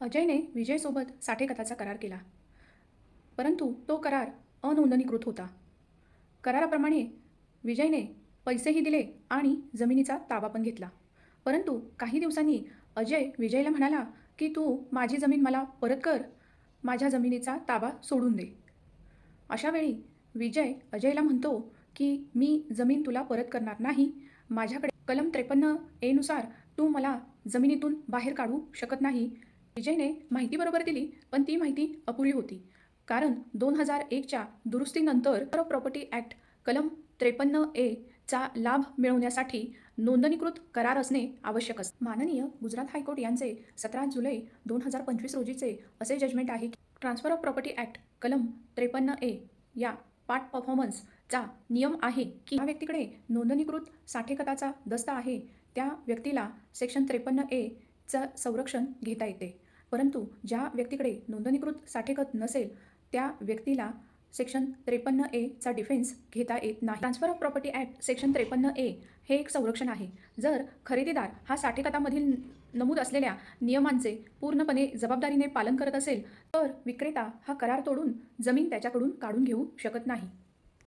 अजयने विजयसोबत साठेकताचा करार केला, परंतु तो करार अनोंदणीकृत होता. कराराप्रमाणे विजयने पैसेही दिले आणि जमिनीचा ताबा पण घेतला. परंतु काही दिवसांनी अजय विजयला म्हणाला, की "तू माझी जमीन मला परत कर, माझ्या जमिनीचा ताबा सोडून दे." अशा वेळी विजय अजयला म्हणतो, की "मी जमीन तुला परत करणार नाही. माझ्याकडे कलम 53A नुसार तू मला जमिनीतून बाहेर काढू शकत नाही." विजयने माहिती बरोबर दिली, पण ती माहिती अपुरी होती. कारण 2001च्या दुरुस्तीनंतर प्रॉपर्टी ॲक्ट कलम 53A चा लाभ मिळवण्यासाठी नोंदणीकृत करार असणे आवश्यक असते. माननीय गुजरात हायकोर्ट यांचे 17 जुलै 2025 रोजीचे असे जजमेंट आहे, की ट्रान्सफर ऑफ प्रॉपर्टी ॲक्ट कलम 53A या पार्ट परफॉर्मन्सचा नियम आहे, की ज्या व्यक्तीकडे नोंदणीकृत साठेकताचा दस्ता आहे, त्या व्यक्तीला सेक्शन 53A चं संरक्षण घेता येते. परंतु ज्या व्यक्तीकडे नोंदणीकृत साठेकत नसेल, त्या व्यक्तीला सेक्शन 53A चा डिफेन्स घेता येत नाही. Transfer of property act section 53A हे एक संरक्षण आहे. जर खरेदीदार हा साठेकतामधील नमूद असलेल्या नियमांचे पूर्णपणे जबाबदारीने पालन करत असेल, तर विक्रेता हा करार तोडून जमीन त्याच्याकडून काढून घेऊ शकत नाही.